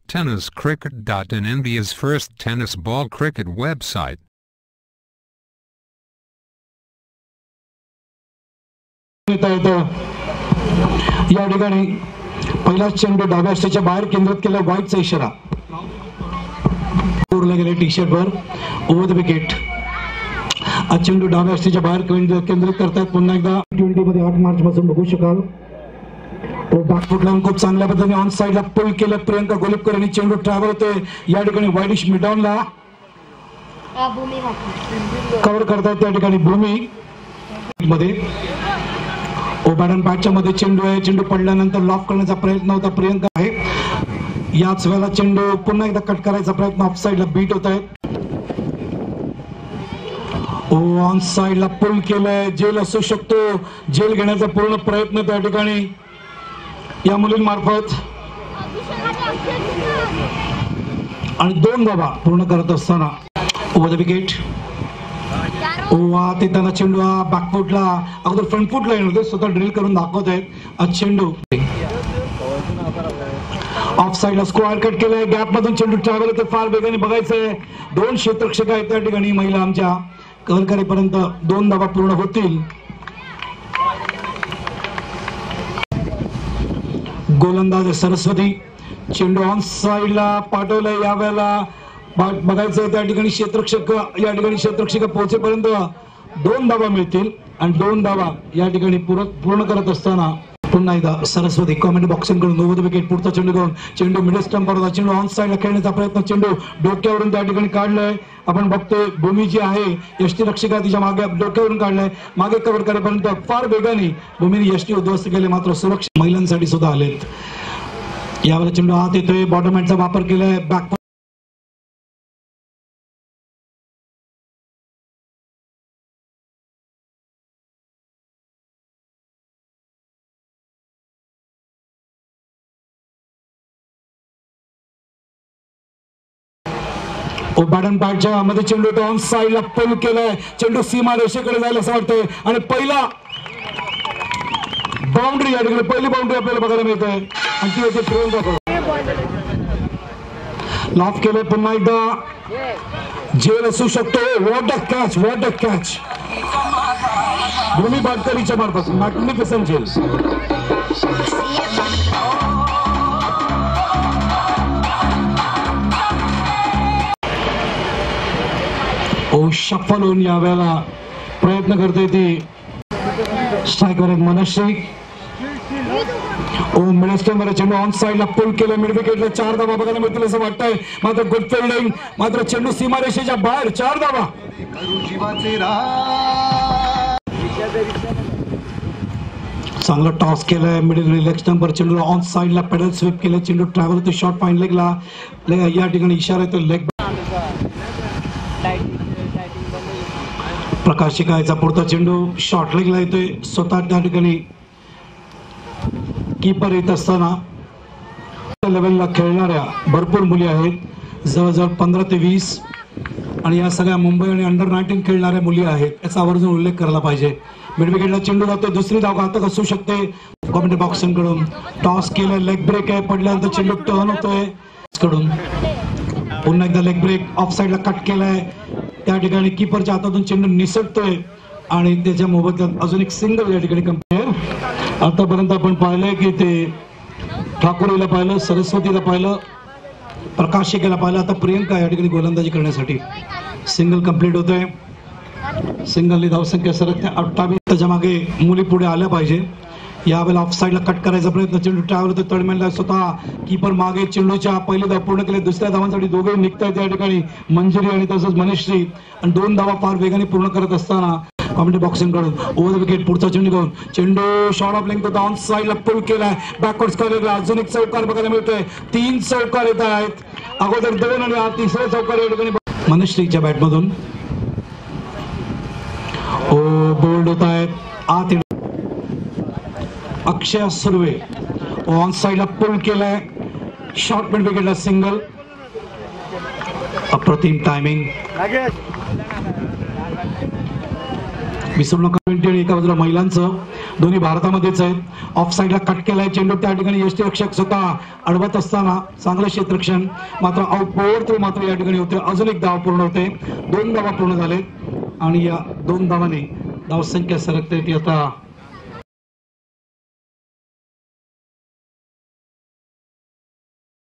Tenniscricket.in, India's first tennis ball cricket website. या ठिकाणी पहिला चेंडू डाव्या स्टेच्या बाहेर केंद्रित केला, व्हाईटचा इशारा ओरला गेले टी शर्ट वर, ओव्हर द विकेट. हा चेंडू डाव्या स्टेच्या बाहेर केंद्रित करतात. पुन्हा एकदा T20 मध्ये 8 मार्च पासून बघू शकाल. तो बॅकफुट लावून खूप चांगल्या पद्धतीने ऑन साइडला पुल केलं प्रियंका गोलिपकर आणि चेंडू ट्रॅव्हल होते या ठिकाणी वाईडिश मिडॉनला कव्हर करतात. त्या ठिकाणी भूमी मध्ये ओबॅडन बॅटच्या मध्ये चेंडू आहे. चेंडू पडल्यानंतर लॉक करण्याचा प्रयत्न होता प्रियंका आहे. याच वेळेला चेंडू पुन्हा एकदा कट करायचा प्रयत्न ऑफ साइडला बीट होत आहे. ऑन साइडला पुल केलंय, जेल असू शकतो, जेल घेण्याचा पूर्ण प्रयत्न त्या ठिकाणी या मुलींमार्फत आणि 2 धावा पूर्ण करत असताना ओव्हर द विकेट. ते त्यांना चेंडू बॅकफुटला अगोदर फ्रंट फुटला येणार, स्वतः ड्रिल करून दाखवत आहेत. चेंडू ऑफ साइडला स्क्वेअर कट केलंय, गॅप मधून चेंडू ट्रॅव्हल होते, फार वेगाने बघायचंय. 2 क्षेत्ररक्षक आहेत त्या ठिकाणी महिला आमच्या कव्हर करेपर्यंत 2 धावा पूर्ण होतील. गोलंदाज सरस्वती, चेंडू ऑन साइडला पाठवलाय. या वेळेला बघायचंय त्या ठिकाणी क्षेत्ररक्षक पोहोचेपर्यंत 2 धावा मिळतील आणि 2 धावा या ठिकाणी पूर्ण करत असताना पुन्हा एकदा सरस्वती कॉमेंट बॉक्सिंग कडून ओव्हर द विकेट. पुढचा चेंडू घेऊन चेंडू मिडल स्टंपवर होता, चेंडू ऑन साइडला खेळण्याचा प्रयत्न, चेंडू डोक्यावरून त्या ठिकाणी काढलाय. आपण बघतोय भूमी जी आहे यष्टीरक्षिका तिच्या मागे डोक्यावरून काढलाय, मागे कव्हर करेपर्यंत फार वेगाने भूमीने यष्टी उद्ध्वस्त केले, मात्र सुरक्षित महिलांसाठी सुद्धा आलेत. यावेळेला चेंडू हात येतोय, बॉटम हँडचा वापर केलाय, बॅक ओबॅडन बॅटच्या मध्ये चेंडू ऑन साइडला पुल केलाय, चेंडू सीमा रेषेकडे जायला असं वाटतंय आणि पहिला बाउंड्री या ठिकाणी पहिली बाउंड्री आपल्याला बघायला मिळते आणि ती होते प्रियंका. लॉफ केलंय, पुन्हा एकदा जेल असू शकतो. What a catch, what a catch. Bhumi बाटकरीच्या मार्फत मॅग्निफिसंट जेल. शफल होऊन या वेळेला प्रयत्न करते ती स्ट्रायकर मनश्री. मिडल स्टंपवर चेंडू ऑन साइडला पुल केलं, मिड विकेटला 4 धावा बघायला मिळतील असं वाटतंय, मात्र गुड फिल्डिंग, मात्र चेंडू सीमारेषेच्या बाहेर. 4 धावा. चांगला टॉस केलाय, मिडल लेग स्टंपवर चेंडू ऑन साइडला पेडल स्वीप केलं, चेंडू ट्रॅव्हल होते शॉर्ट फाईन लेगला. या ठिकाणी इशारा येतो लेग. प्रकाश शिकायचा पुढचा चेंडू शॉर्ट लेगला येतोय, स्वतः त्या ठिकाणी कीपर येत असताना लेवलला खेळणाऱ्या भरपूर मुली आहेत, जवळजवळ 15 ते 20, आणि या सगळ्या मुंबई आणि अंडर-19 खेळणाऱ्या मुली आहेत, याचा आवर्जून उल्लेख करायला पाहिजे. मिड विकेटला चेंडू जातो, दुसरी धाव घातक असू शकते. कॉमेंट्री बॉक्सिंग कडून टॉस केलं, लेग ब्रेक आहे, पडल्यानंतर चेंडू टर्न होतोय कडून. पुन्हा एकदा लेग ब्रेक, ऑफ साइडला कट केलाय, त्या ठिकाणी कीपरच्या हातातून चेंडू निसटतोय आणि त्याच्या मोबदल्यात अजून एक सिंगल या ठिकाणी कंपेअर. आतापर्यंत आपण पाहिलंय की ते ठाकूरला पाहिलं, सरस्वतीला पाहिलं, प्रकाश शेकेला पाहिलं, आता प्रियंका या ठिकाणी गोलंदाजी करण्यासाठी सिंगल कंप्लीट होतोय. सिंगलनी धावसंख्या सरकते 28. त्याच्या मागे मुली पुढे आल्या पाहिजे. यावेळेला ऑफ साइडला कट करायचा प्रयत्न, चेंडू ट्रॅव्हल होतो तडमेनला, स्वतः कीपर मागे चेंडूच्या पहिली धाव पूर्ण केली. दुसऱ्या धावांसाठी दोघे निघतायत या ठिकाणी मंजिरी आणि तसंच मनश्री, आणि 2 धावा फार वेगाने पूर्ण करत असताना कॉमेंट्री बॉक्सिंग कडून ओव्हर द विकेट. पुढचा चेंडू घेऊन चेंडू शॉर्ट ऑफ लेंथ होता, ऑन साइडला पुल केलाय, बॅकवर्ड स्क्वेअरला अजून एक चौकार बघायला मिळतोय. 3 चौकार येत आहेत, अगोदर 2 आणि हा 3रा चौकार या ठिकाणी मनश्रीच्या बॅटमधून. बोल्ड होत आहेत आत. अक्षय सुर्वे ऑन साइडला पुल केलाय, शॉर्ट मिड विकेटला सिंगल. अप्रतिम टायमिंग. विसरू नका पुरुषांची आणि एका बाजूला महिलांचं, दोन्ही भारतामध्येच आहेत. ऑफ साईडला कट केलाय चेंडू, त्या ठिकाणी यष्टी रक्षक स्वतः अडवत असताना चांगलं क्षेत्ररक्षण, मात्र आउट थ्रो मात्र या ठिकाणी होते. अजून एक धाव पूर्ण होते, 2 धावा पूर्ण झाले आणि या 2 धावाने धावसंख्या सरकते ती आता